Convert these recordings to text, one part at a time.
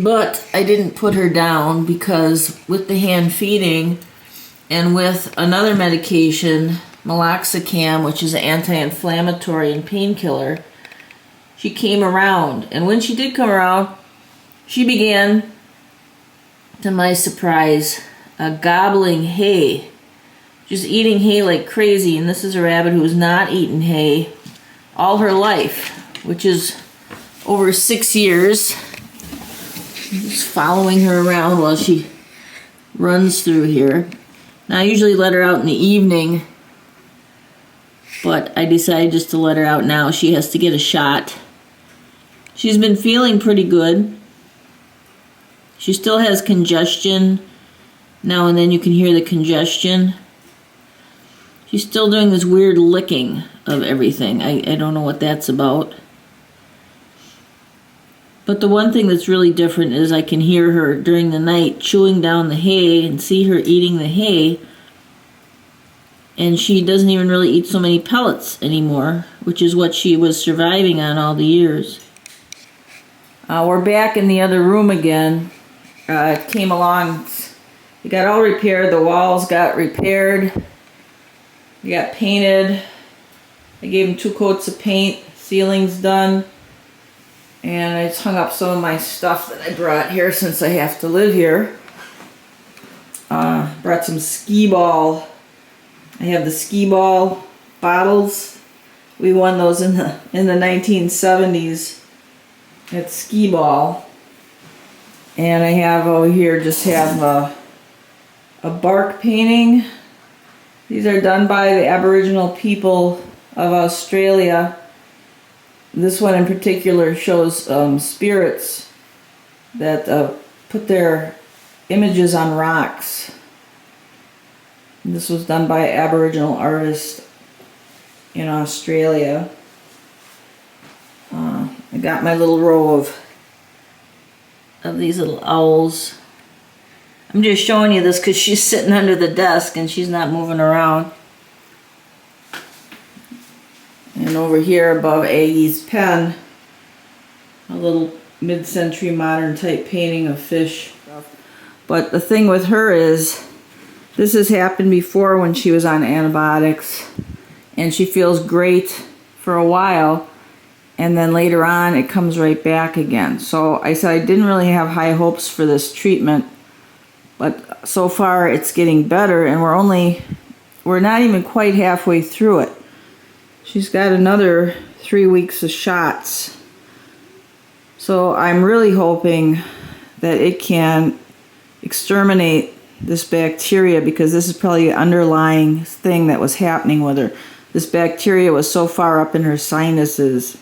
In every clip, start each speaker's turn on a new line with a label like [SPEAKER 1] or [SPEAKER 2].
[SPEAKER 1] But I didn't put her down because with the hand feeding and with another medication, meloxicam, which is an anti-inflammatory and painkiller, she came around. And when she did come around, she began, to my surprise, gobbling hay. Just eating hay like crazy. And this is a rabbit who has not eaten hay all her life, which is over 6 years. I'm just following her around while she runs through here. Now, I usually let her out in the evening, but I decided just to let her out now. She has to get a shot. She's been feeling pretty good. She still has congestion. Now and then you can hear the congestion. She's still doing this weird licking of everything. I don't know what that's about. But the one thing that's really different is I can hear her during the night chewing down the hay and see her eating the hay. And she doesn't even really eat so many pellets anymore, which is what she was surviving on all the years. We're back in the other room again. It came along, it got all repaired, the walls got repaired, it got painted. I gave them 2 coats of paint, ceiling's done, and I just hung up some of my stuff that I brought here since I have to live here. Brought some skee ball. I have the skee ball bottles. We won those in the 1970s at skee ball. And I have over here a bark painting. These are done by the Aboriginal people of Australia. This one in particular shows spirits that put their images on rocks. And this was done by an Aboriginal artist in Australia. I got my little row of these little owls. I'm just showing you this because she's sitting under the desk and she's not moving around. And over here above Aggie's pen, a little mid-century modern type painting of fish. But the thing with her is, this has happened before when she was on antibiotics, and she feels great for a while, and then later on it comes right back again. So I said I didn't really have high hopes for this treatment, but so far it's getting better, and we're not even quite halfway through it. She's got another 3 weeks of shots. So I'm really hoping that it can exterminate this bacteria, because this is probably the underlying thing that was happening with her. This bacteria was so far up in her sinuses.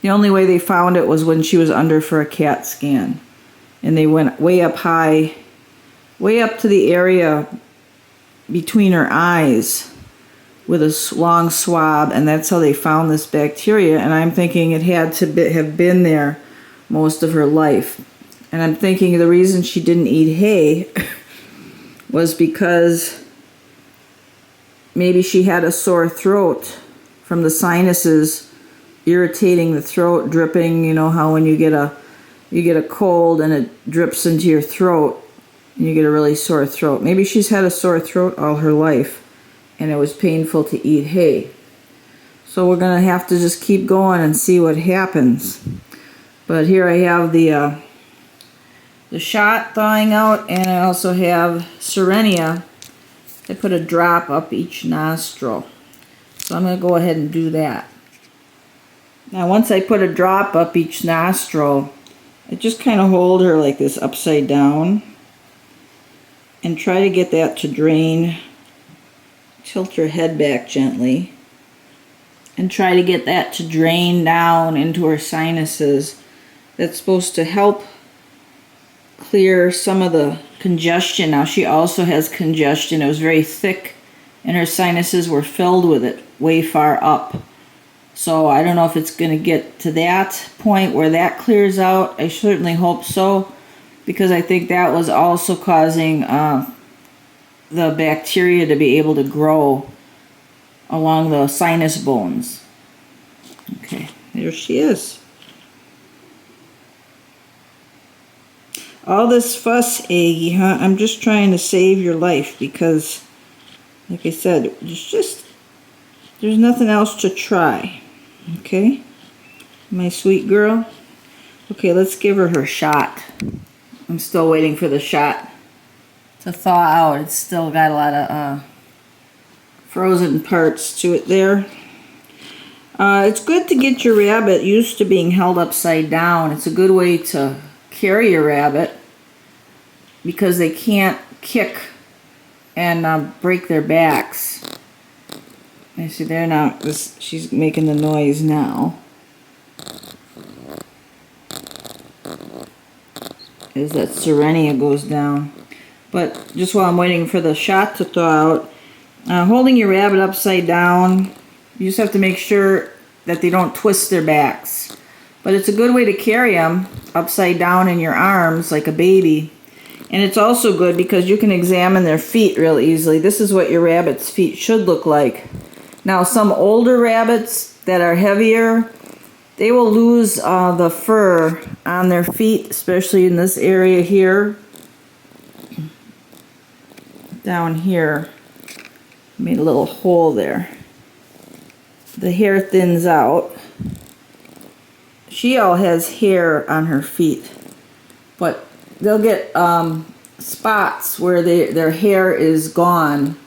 [SPEAKER 1] The only way they found it was when she was under for a CAT scan. And they went way up high, way up to the area between her eyes with a long swab, and that's how they found this bacteria. And I'm thinking it had to have been there most of her life. And I'm thinking the reason she didn't eat hay was because maybe she had a sore throat from the sinuses irritating the throat, dripping. You know how when you get a cold and it drips into your throat and you get a really sore throat. Maybe she's had a sore throat all her life and it was painful to eat hay. So we're going to have to just keep going and see what happens. But here I have the shot thawing out, and I also have Serenia. I put a drop up each nostril. So I'm going to go ahead and do that. Now once I put a drop up each nostril, I just kind of hold her like this upside down and try to get that to drain. Tilt her head back gently and try to get that to drain down into her sinuses. That's supposed to help clear some of the congestion. Now she also has congestion. It was very thick and her sinuses were filled with it way far up. So I don't know if it's going to get to that point where that clears out. I certainly hope so, because I think that was also causing the bacteria to be able to grow along the sinus bones. Okay, there she is. All this fuss, Aggie, huh? I'm just trying to save your life because, like I said, there's nothing else to try. Okay? My sweet girl. Okay, let's give her her shot. I'm still waiting for the shot to thaw out. It's still got a lot of frozen parts to it there. It's good to get your rabbit used to being held upside down. It's a good way to carry your rabbit because they can't kick and break their backs. I see there now. She's making the noise now. As that Serenia goes down. But just while I'm waiting for the shot to thaw out, holding your rabbit upside down, you just have to make sure that they don't twist their backs. But it's a good way to carry them upside down in your arms like a baby. And it's also good because you can examine their feet real easily. This is what your rabbit's feet should look like. Now, some older rabbits that are heavier, they will lose the fur on their feet, especially in this area here. Down here, made a little hole there. The hair thins out. She all has hair on her feet, but they'll get spots where their hair is gone,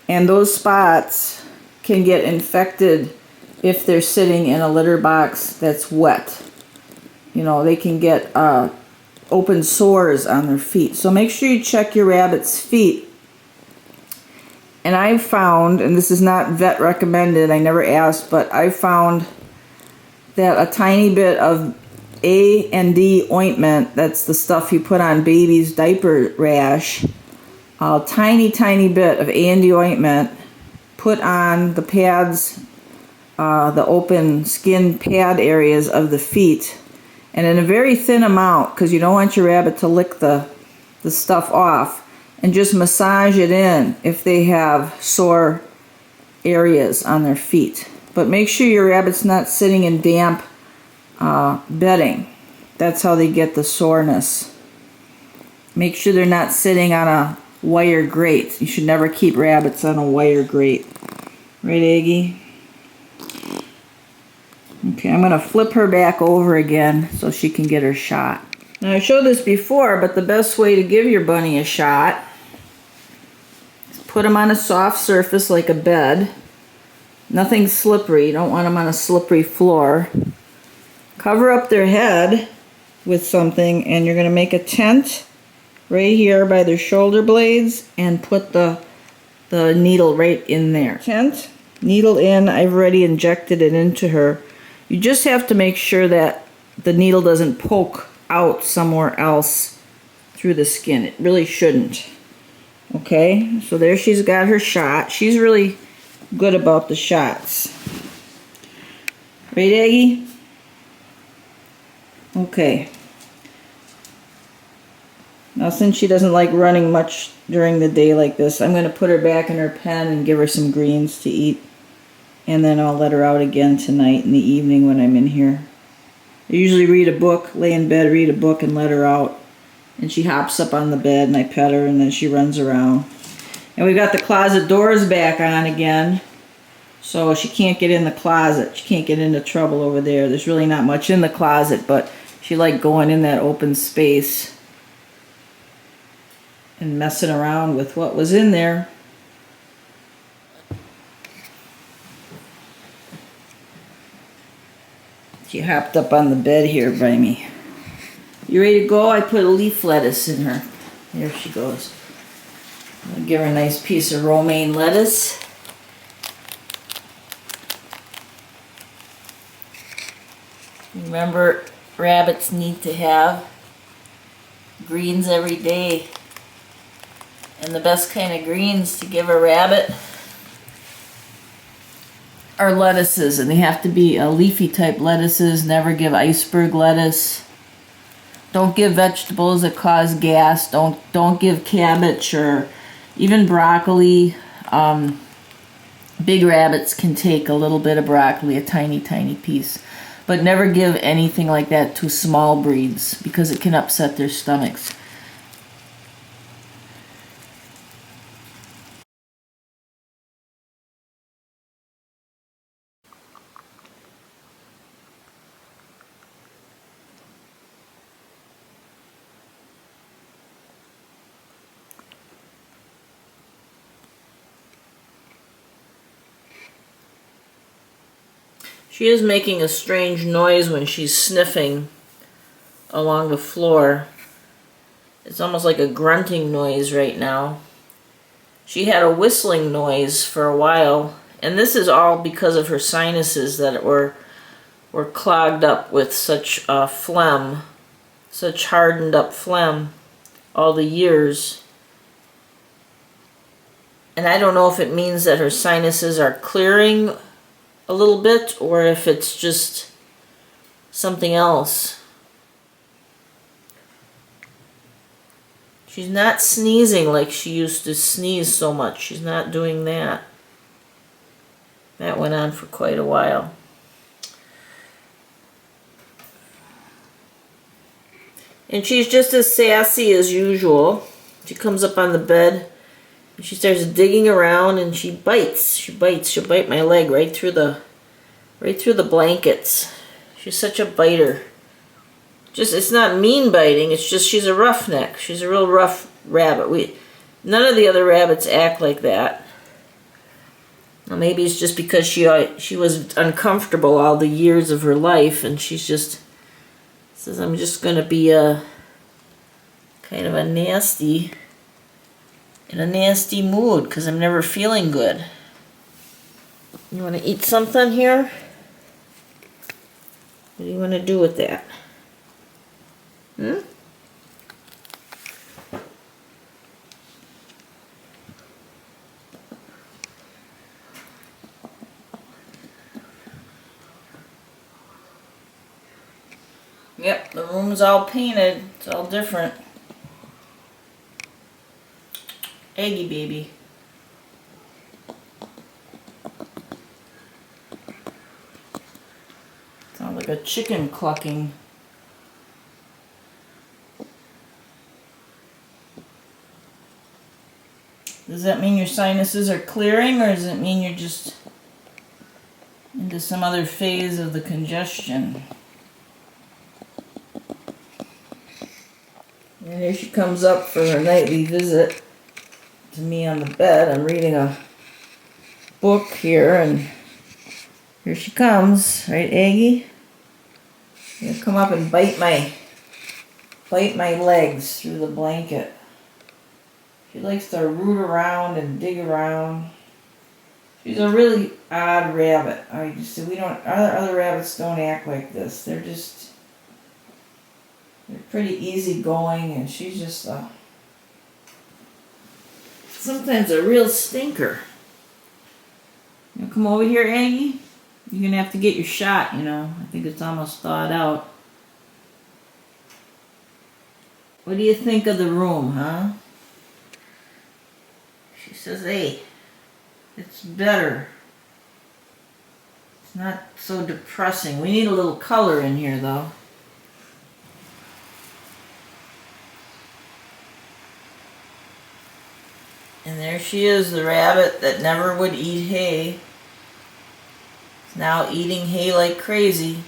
[SPEAKER 1] and those spots can get infected if they're sitting in a litter box that's wet. You know, they can get open sores on their feet. So make sure you check your rabbit's feet. And I've found, and this is not vet recommended, I never asked, but I found that a tiny bit of A&D ointment, that's the stuff you put on baby's diaper rash, a tiny bit of A&D ointment put on the pads, the open skin pad areas of the feet, and in a very thin amount, because you don't want your rabbit to lick the stuff off, and just massage it in if they have sore areas on their feet. But make sure your rabbit's not sitting in damp bedding. That's how they get the soreness. Make sure they're not sitting on a wire grate. You should never keep rabbits on a wire grate. Right, Aggie? Okay, I'm going to flip her back over again so she can get her shot. Now, I showed this before, but the best way to give your bunny a shot is put them on a soft surface like a bed. Nothing slippery. You don't want them on a slippery floor. Cover up their head with something, and you're going to make a tent right here by their shoulder blades and put the needle right in there. Tent, needle in. I've already injected it into her. You just have to make sure that the needle doesn't poke out somewhere else through the skin. It really shouldn't. Okay, so there she's got her shot. She's really good about the shots. Right, Aggie? Okay. Now, since she doesn't like running much during the day like this, I'm going to put her back in her pen and give her some greens to eat. And then I'll let her out again tonight in the evening when I'm in here. I usually read a book, lay in bed, read a book, and let her out. And she hops up on the bed, and I pet her, and then she runs around. And we've got the closet doors back on again. So she can't get in the closet. She can't get into trouble over there. There's really not much in the closet, but she liked going in that open space and messing around with what was in there. She hopped up on the bed here by me. You ready to go? I put a leaf lettuce in her. There she goes. I'll give her a nice piece of romaine lettuce. Remember, rabbits need to have greens every day. And the best kind of greens to give a rabbit are lettuces, and they have to be leafy type lettuces. Never give iceberg lettuce. Don't give vegetables that cause gas. Don't give cabbage or even broccoli. Big rabbits can take a little bit of broccoli, a tiny piece. But never give anything like that to small breeds because it can upset their stomachs. She is making a strange noise when she's sniffing along the floor. It's almost like a grunting noise right now. She had a whistling noise for a while, and this is all because of her sinuses that were clogged up with such phlegm, such hardened up phlegm all the years. And I don't know if it means that her sinuses are clearing a little bit or if it's just something else. She's not sneezing like she used to sneeze so much. She's not doing that. That went on for quite a while. And she's just as sassy as usual. She comes up on the bed and she starts digging around and she bites. She'll bite my leg right through the blankets. She's such a biter. It's not mean biting, it's just she's a roughneck. She's a real rough rabbit. None of the other rabbits act like that. Well, maybe it's just because she was uncomfortable all the years of her life, and she's just says, I'm just going to be a kind of in a nasty mood because I'm never feeling good. You want to eat something here? What do you want to do with that? Hmm? Yep, the room's all painted. It's all different. Aggie baby. Sounds like a chicken clucking. Does that mean your sinuses are clearing, or does it mean you're just into some other phase of the congestion? And here she comes up for her nightly visit to me on the bed. I'm reading a book here, and here she comes, right, Aggie? She'll come up and bite my legs through the blanket. She likes to root around and dig around. She's a really odd rabbit. Other rabbits don't act like this. They're pretty easygoing, and she's just sometimes a real stinker. You come over here, Aggie? You're gonna have to get your shot, I think it's almost thawed out. What do you think of the room, huh? She says, hey, it's better. It's not so depressing. We need a little color in here, though. And there she is, the rabbit that never would eat hay. Is now eating hay like crazy.